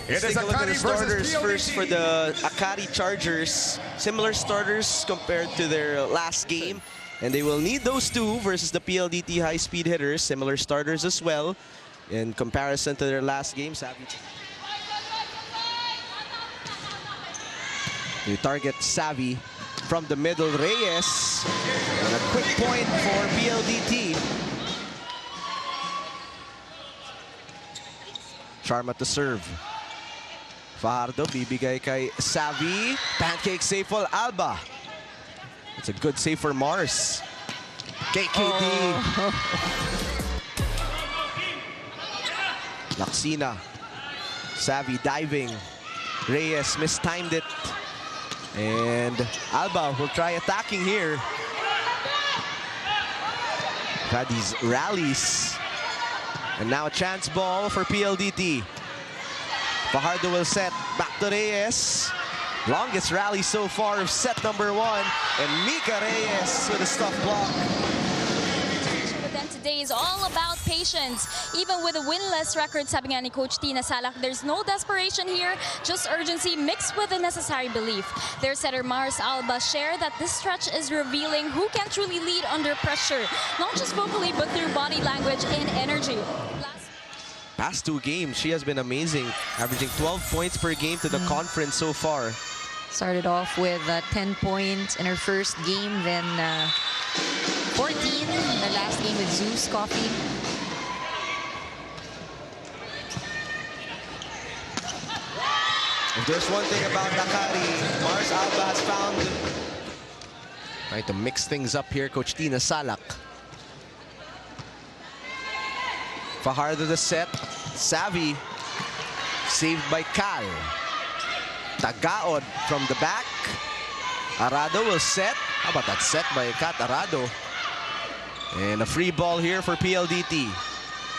Let's take a look at the starters first for the Akari Chargers. Similar starters compared to their last game. And they will need those two versus the PLDT High Speed Hitters. Similar starters as well in comparison to their last game. You target Savvy from the middle. Reyes. And a quick point for PLDT. Sharma to serve. Fajardo, bibigay kay Savvy. Pancake save for Alba. It's a good save for Mars. KKD. Laksina. Savvy diving. Reyes mistimed it. And Alba will try attacking here. Had these rallies. And now a chance ball for PLDT. Fajardo will set back to Reyes. Longest rally so far of set number 1. And Mika Reyes with a stuff block. But then today is all about patience. Even with a winless record, sabi nga ni Coach Tina Salak, there's no desperation here, just urgency mixed with the necessary belief. Their setter Mars Alba share that this stretch is revealing who can truly lead under pressure, not just vocally but through body language and energy. Past 2 games, she has been amazing, averaging 12 points per game to the conference so far. Started off with 10 points in her first game, then 14 in the last game with Zeus Coffee. If there's one thing about Akari, Mars Alba has found. Trying to mix things up here, Coach Tina Salak. Fajardo the set. Savvy. Saved by Cal. Tagaod from the back. Arado will set. How about that set by Kat Arado? And a free ball here for PLDT.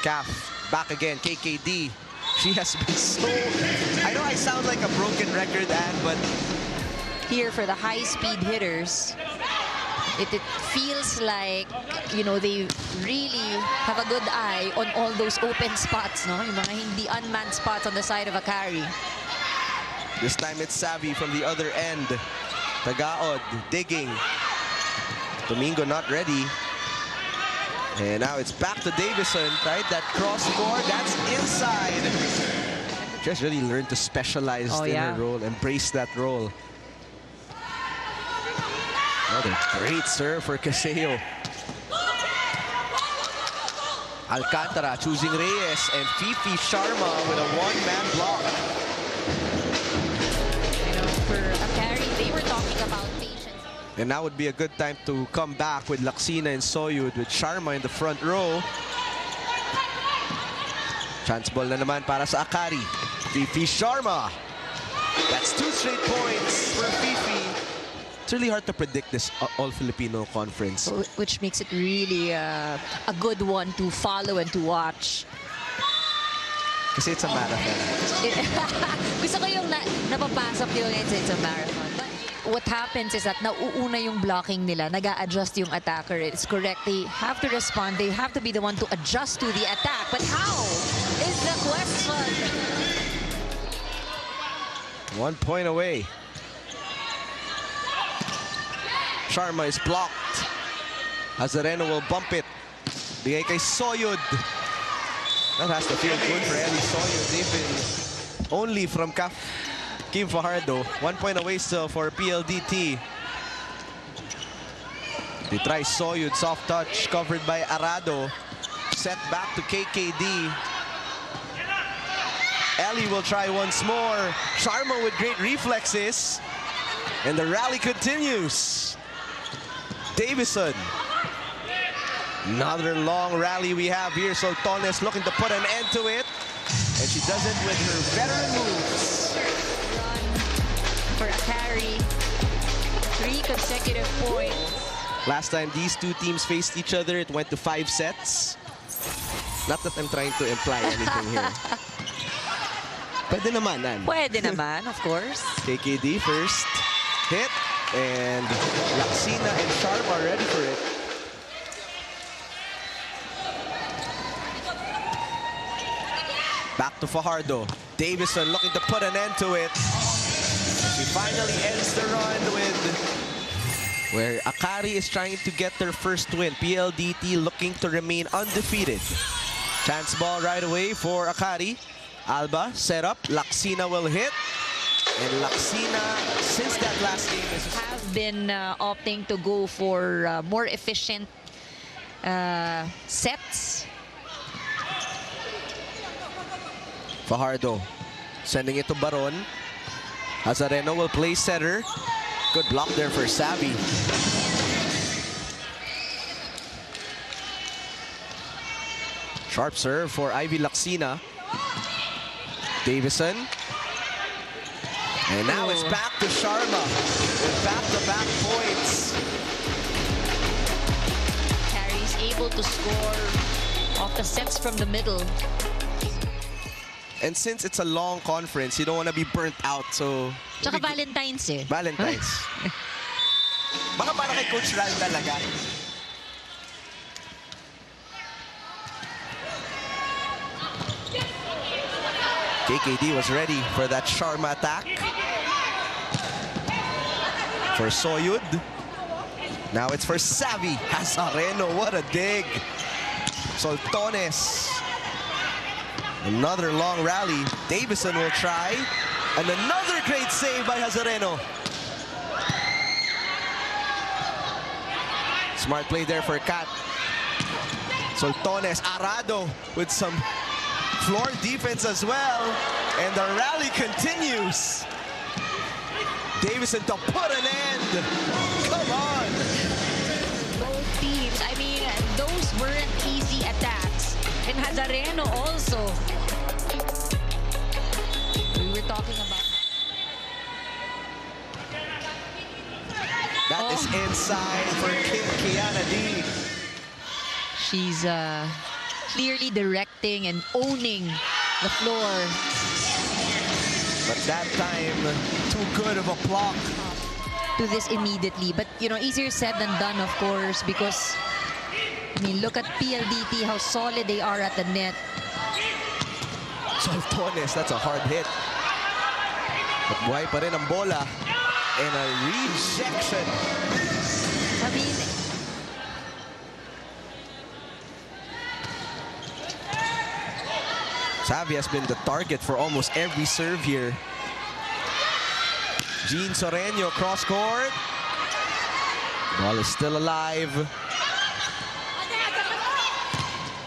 Calf back again. KKD. She has been so... I know I sound like a broken record, Anne, but... Here for the high-speed hitters, it feels like, you know, they really have a good eye on all those open spots, no? Yung mga hindi unmanned spots on the side of Akari. This time it's Savvy from the other end. Tagaod digging. Domingo not ready. And now it's back to Davison, right? That cross score, that's inside. Just really learned to specialize in her role, embrace that role. Another great serve for Caseo. Alcantara choosing Reyes and Fifi Sharma with a one-man block. You know, for Akari, they were talking about patience. And now would be a good time to come back with Laksina and Soyud with Sharma in the front row. Chance ball na naman para sa Akari. Fifi Sharma. That's 2 straight points for Fifi. It's really hard to predict this All-Filipino Conference. Which makes it really a good one to follow and to watch. Kasi it's a marathon. Gusto ko yung napapasok yung it's a marathon. But what happens is that nauuna yung blocking nila, nag-a-adjust yung attacker. It's correct. They have to respond. They have to be the one to adjust to the attack. But how is the question? 1 point away. Sharma is blocked. Hazareno will bump it. Bigay kay Soyud. That has to feel good for Ellie Soyud. They've been only from Kim Fajardo. 1 point away still for PLDT. They try Soyud, soft touch, covered by Arado. Set back to KKD. Ellie will try once more. Sharma with great reflexes. And the rally continues. Davison. Another long rally we have here. Soltones looking to put an end to it. And she does it with her veteran moves. For Akari, 3 consecutive points. Last time these two teams faced each other, it went to 5 sets. Not that I'm trying to imply anything here. Pwede naman, Nan. Pwede naman, of course. KKD first hit. And Laksina and Sharma are ready for it. Back to to Fajardo. Davison looking to put an end to it. She finally ends the run with where Akari is trying to get their first win. PLDT looking to remain undefeated. Chance ball right away for Akari. Alba set up. Laksina will hit. And Laksina, since that last game, have been opting to go for more efficient sets. Fajardo sending it to Baron. Azareno will play setter. Good block there for Savvy. Sharp serve for Ivy Laksina. Davison. And now it's back to Sharma with back-to-back points. Carrie's able to score off the sets from the middle. And since it's a long conference, you don't want to be burnt out. So, Tsaka Valentine's eh. Valentine's. Baka para kay Coach Ral talaga. KKD was ready for that Sharma attack. For Soyud. Now it's for Savvy. Hazareno, what a dig. Soltones. Another long rally. Davison will try. And another great save by Hazareno. Smart play there for Kat. Soltones, Arado with some floor defense as well. And the rally continues. Davison to put an end. Come on. Both teams, I mean, those weren't easy attacks. And Hazareno also. We were talking about. That is inside for Kiana D. She's clearly directing and owning the floor. But that time, too good of a block. To this immediately. But, you know, easier said than done, of course, because, I mean, look at PLDT, how solid they are at the net. Soltones, that's a hard hit. But buhay pa rin ang bola. And a rejection. I mean, Savvy has been the target for almost every serve here. Jean Soreño cross court. Ball is still alive.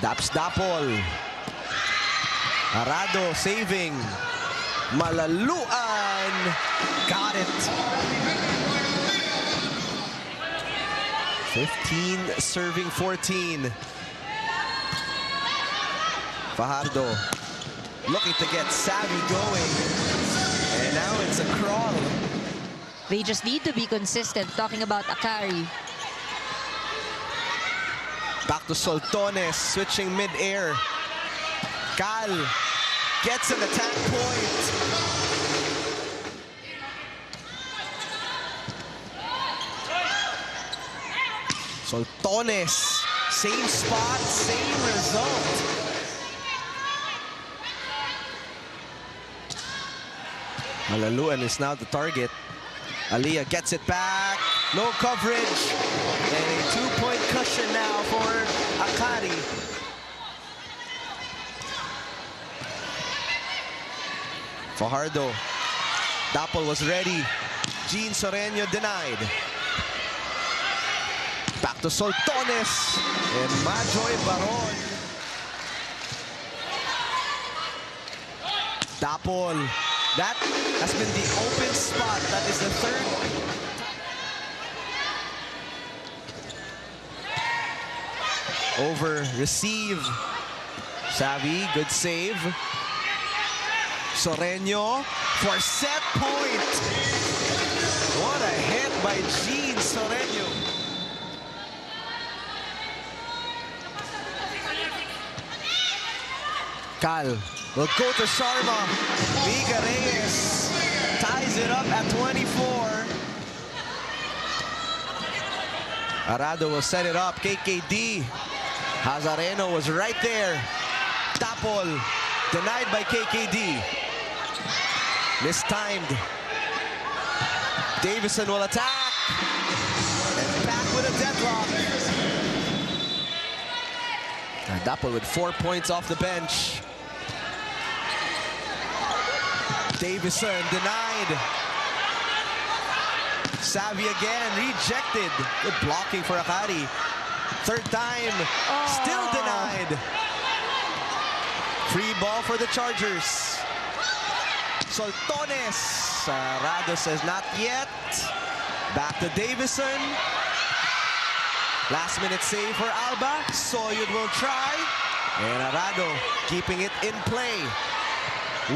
Daps Dapol. Arado saving. Malaluan. Got it. 15 serving 14. Fajardo looking to get Savvy going. And now it's a crawl. they just need to be consistent. Talking about Akari. Back to Soltones, switching mid-air. Cal gets an attack point. Soltones, same spot, same result. Malaluan is now the target. Aliyah gets it back. No coverage. And a two-point cushion now for Akari. Fajardo. Dapol was ready. Jean Soreño denied. Back to Soltones. And Majoy Baron. Dapol. That has been the open spot. That is the third. Over, receive. Savvy, good save. Soreño for set point. What a hit by Jean Soreño. Cal will go to Sharma. Viga Reyes ties it up at 24. Arado will set it up. KKD. Hazareno was right there. Tapol. Denied by KKD. Mistimed. Davison will attack. And back with a deadlock. Dapo with 4 points off the bench. Davison denied. Savvy again, rejected. Good blocking for Akari. Third time, still denied. Free ball for the Chargers. Soltones. Arado says not yet. Back to Davison. Last minute save for Alba. Soyud will try. And Arado keeping it in play.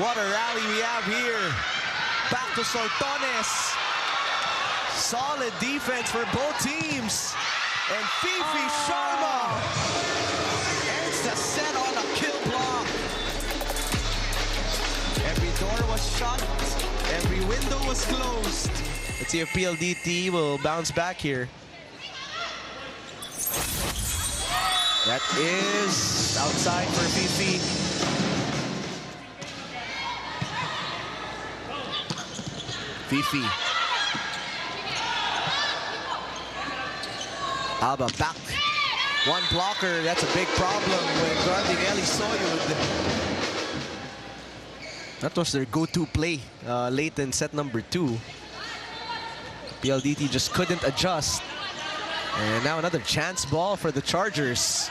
What a rally we have here. Back to Soltones. Solid defense for both teams. And Fifi Sharma ends the set on a kill block. Every door was shut. Every window was closed. Let's see if PLDT will bounce back here. That is outside for Fifi. Fifi. Alba back. One blocker. That's a big problem with guarding Eli Soyud. That was their go-to play late in set number 2. PLDT just couldn't adjust. And now another chance ball for the Chargers.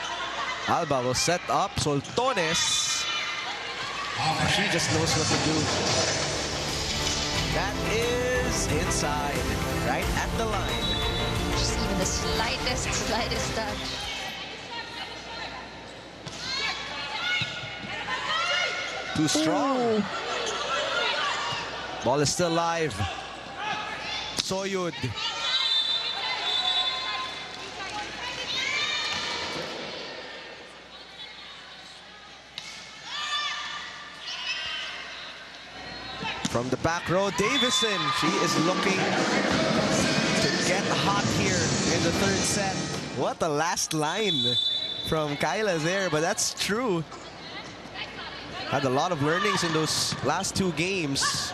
Alba will set up Soltones. She just knows what to do. That is inside, right at the line. Just even the slightest touch. Too strong. Ooh. Ball is still live. Soyud. From the back row, Davison. She is looking to get hot here in the third set. What a last line from Kyla there, but that's true. Had a lot of learnings in those last 2 games.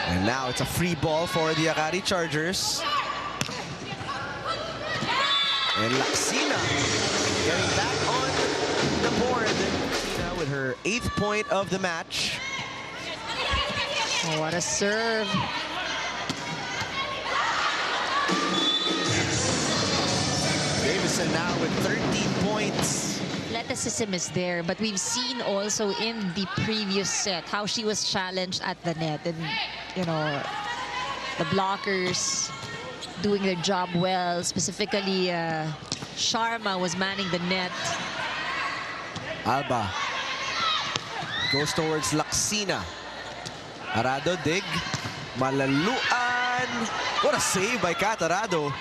And now it's a free ball for the Akari Chargers. And Laxina getting back on the board now with her 8th point of the match. Oh, what a serve. Davison now with 13 points. Athleticism is there, but we've seen also in the previous set how she was challenged at the net, and you know, the blockers doing their job well. Specifically, Sharma was manning the net. Alba goes towards Laxina. Arado dig. Malaluan. What a save by Kat Arado.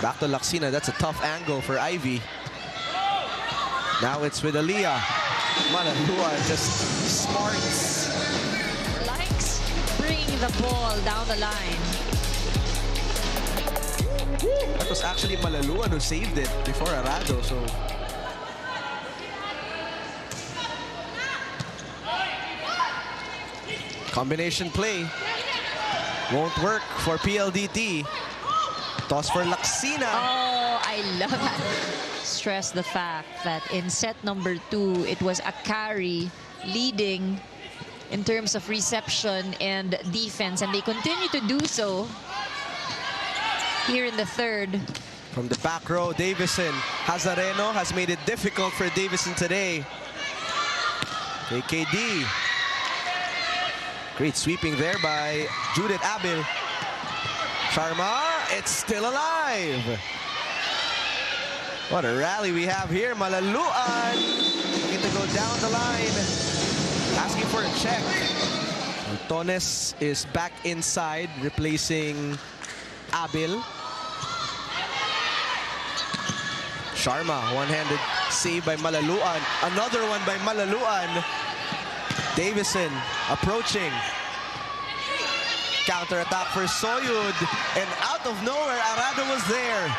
Back to Laxina. That's a tough angle for Ivy. Now it's with Aliyah. Malaluan just smarts. Likes bringing the ball down the line. That was actually Malaluan who saved it before Arado. So combination play won't work for PLDT. Toss for Laxina. Oh, I love that. Stress the fact that in set number 2, it was Akari leading in terms of reception and defense, and they continue to do so here in the third. From the back row, Davison. Hazareno has made it difficult for Davison today. KKD. Great sweeping there by Judith Abil. Sharma, it's still alive. What a rally we have here. Malaluan looking to go down the line. Asking for a check. Tones is back inside, replacing Abil. Sharma, one-handed save by Malaluan. Another one by Malaluan. Davison approaching. Counter-attack for Soyud. And out of nowhere, Arado was there.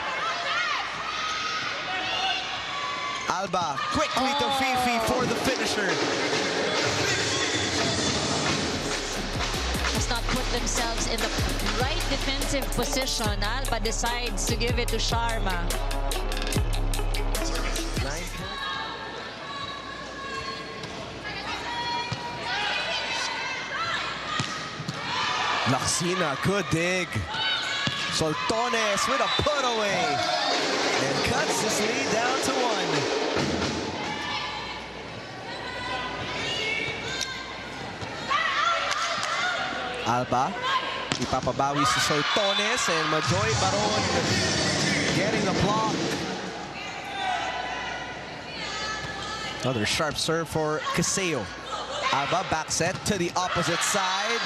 Alba quickly to Fifi for the finisher. Has not put themselves in the right defensive position. Alba decides to give it to Sharma. Laxina, good dig. Soltones with a put away. And cuts this lead down to 1. Alba, ipapabawi si Soltones and Majoy Baron getting the block. Another sharp serve for Caseo. Alba back set to the opposite side.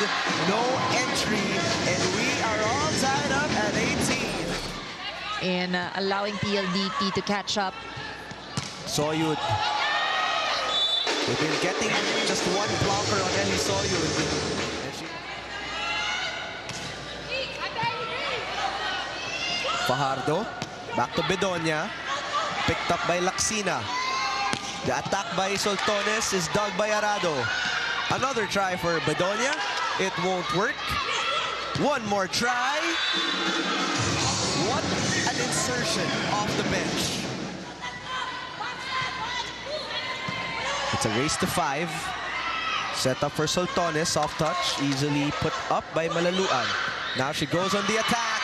No entry, and we are all tied up at 18. And allowing PLDT to catch up. Soyud. They've been getting just one blocker on Ellie Soyud. Fajardo, back to Bedonia. Picked up by Laxina. The attack by Soltones is dug by Arado. Another try for Bedonia. It won't work. One more try. What an insertion off the bench. It's a race to 5. Set up for Soltones. Soft touch. Easily put up by Malaluan. Now she goes on the attack.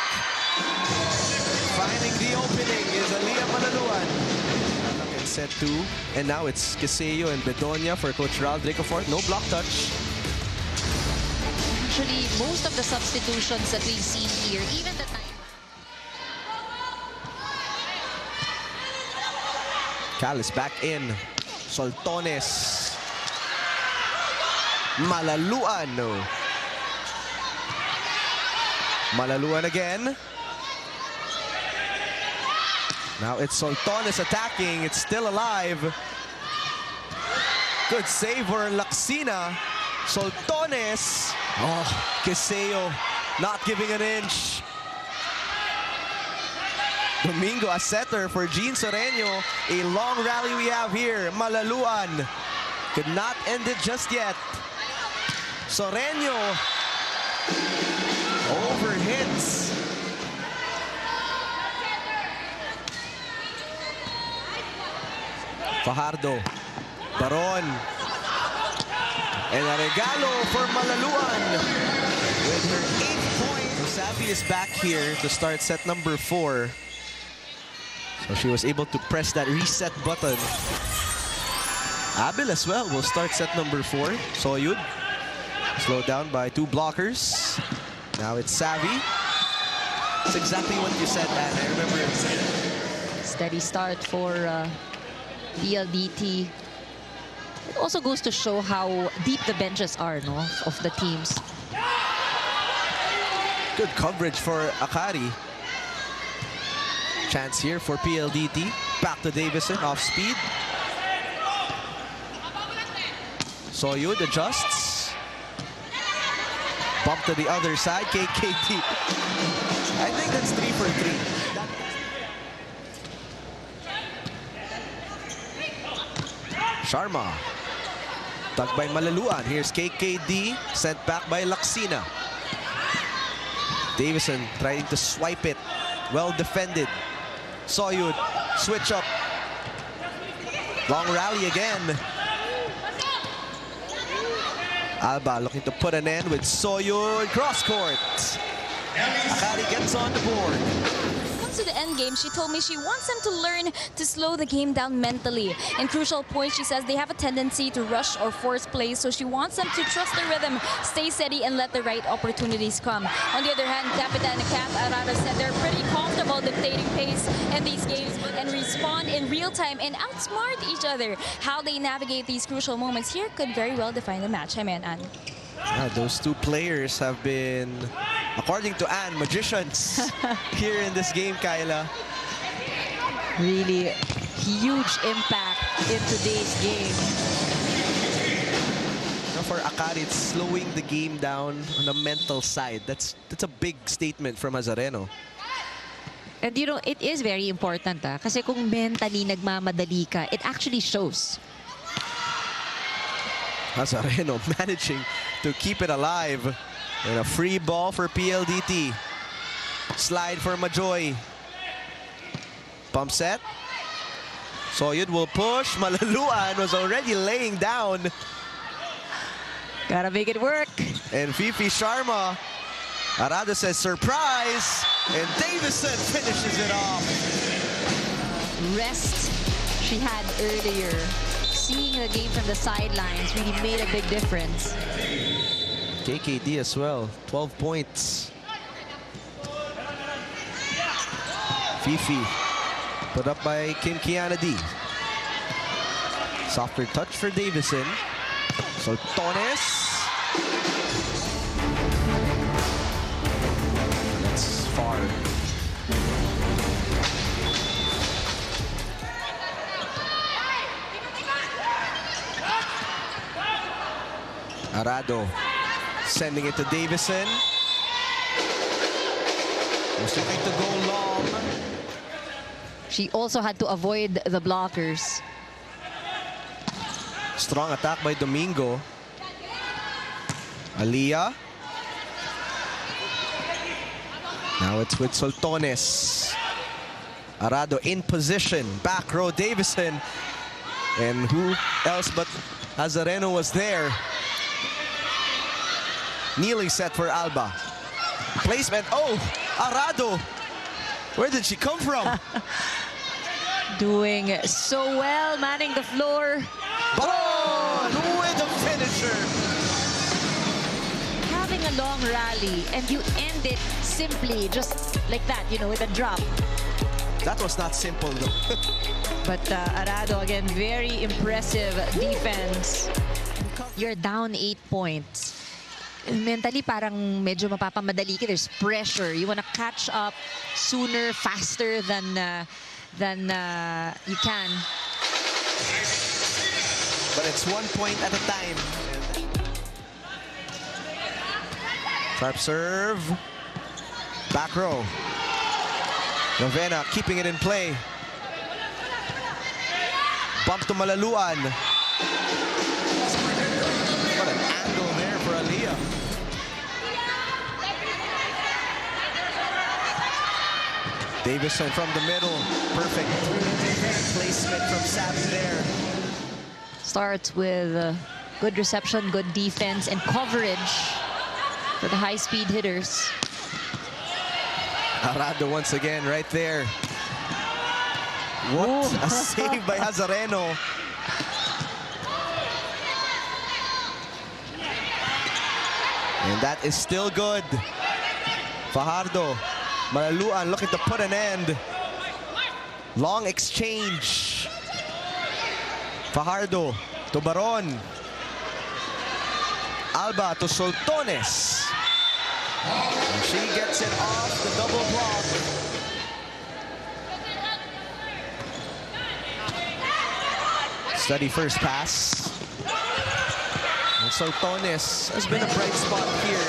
Finding the opening is Aliyah Malaluan. Set 2, and now it's Caseo and Bedonia for Coach Ral Dricofort. No block touch. Actually, most of the substitutions that we've seen here, even the time. Cal is back in. Soltones. Malaluan. No. Malaluan again. Now it's Soltones attacking. It's still alive. Good save for Laxina. Soltones. Oh, Caseo not giving an inch. Domingo a setter for Jean Soreño. A long rally we have here. Malaluan could not end it just yet. Soreño overhits. Fajardo, Baron, and a regalo for Malaluan with her 8th point. Savvy is back here to start set number 4. So she was able to press that reset button. Abel as well will start set number 4. Soyud, slowed down by 2 blockers. Now it's Savvy. That's exactly what you said, Anne. I remember it. Steady start for PLDT. It also goes to show how deep the benches are, no, of the teams. Good coverage for Akari. Chance here for PLDT. Back to Davison, off speed. Soyud adjusts. Bump to the other side. KKT. I think that's 3 for 3. Sharma. Tugged by Malaluan. Here's KKD. Sent back by Laxina. Davison trying to swipe it. Well defended. Soyud. Switch up. Long rally again. Alba looking to put an end with Soyud. Cross court. Akari gets on the board. To the end game, she told me she wants them to learn to slow the game down mentally. In crucial points, she says they have a tendency to rush or force plays, so she wants them to trust the rhythm, stay steady, and let the right opportunities come. On the other hand, Capitan Kat Arara said they're pretty comfortable dictating pace in these games and respond in real time and outsmart each other. How they navigate these crucial moments here could very well define the match. Hi, man, Anne. Yeah, those 2 players have been, according to Anne, magicians here in this game, Kyla. Really huge impact in today's game. For Akari, it's slowing the game down on the mental side. That's a big statement from Azareno. And you know, it is very important kasi kung mentally nagmamadali ka, it actually shows. Nazareno managing to keep it alive. And a free ball for PLDT. Slide for Majoy. Pump set. Soyud will push. Malaluan was already laying down. Gotta make it work. And Fifi Sharma. Arado says surprise. And Davison finishes it off. Rest she had earlier. Seeing the game from the sidelines really made a big difference. KKD as well, 12 points. Fifi, put up by Kim Kiana D. Softer touch for Davison. Soltones. That's far. Arado sending it to Davison. Was looking to go long. She also had to avoid the blockers. Strong attack by Domingo. Aliyah. Now it's with Soltones. Arado in position. Back row Davison. And who else but Nazareno was there. Kneeling set for Alba. Placement. Oh, Arado. Where did she come from? Doing so well, manning the floor. Baron with the finisher. Having a long rally and you end it simply, just like that, you know, with a drop. That was not simple though. But Arado, again, very impressive defense. You're down 8 points. Mentally, parang medyo mapapamadali ka. There's pressure. You want to catch up sooner, faster than you can. But it's 1 point at a time. Sharp serve. Back row. Novena keeping it in play. Bump to Malaluan. What an angle there for Aliyah. Davison from the middle. Perfect placement from Savvy there. Starts with good reception, good defense, and coverage for the high-speed hitters. Arado once again right there. What a save by Nazareno. And that is still good. Fajardo, Malaluan looking to put an end. Long exchange. Fajardo to Baron. Alba to Soltones. And she gets it off the double block. Steady first pass. And Soltones has been a bright spot here.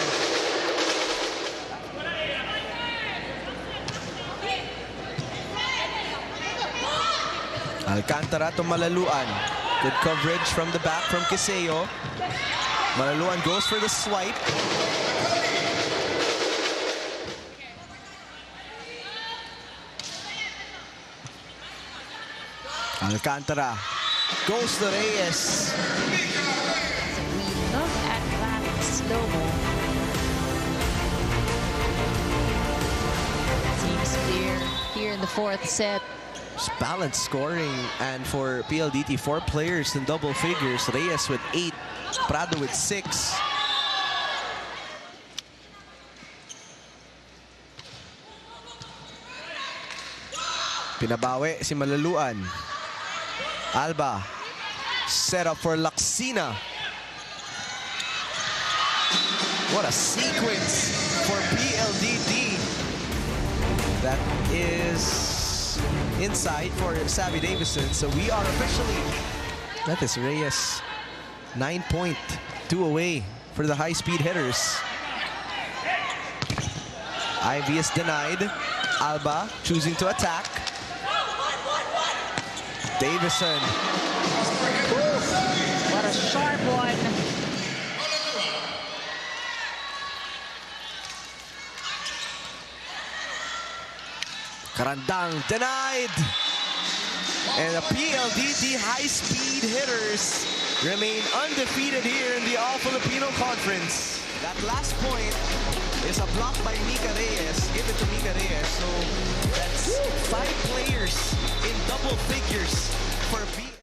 Alcantara to Malaluan. Good coverage from the back from Quiseo. Malaluan goes for the swipe. Alcantara goes to Reyes. We look at that slow-mo. Seems clear here in the fourth set. It's balanced scoring, and for PLDT, 4 players in double figures. Reyes with 8, Prado with 6. Pinabawi si Malaluan. Alba set up for Laksina. What a sequence for PLDT. That is inside for Savvy Davison. So we are officially, that is Reyes, 9 point, 2 away for the high speed hitters. Ivy is denied. Alba choosing to attack. Davison. What a sharp one. Karandang denied. And the PLDT High Speed Hitters remain undefeated here in the All-Filipino Conference. That last point is a block by Mika Reyes. Give it to Mika Reyes. So that's 5 players in double figures for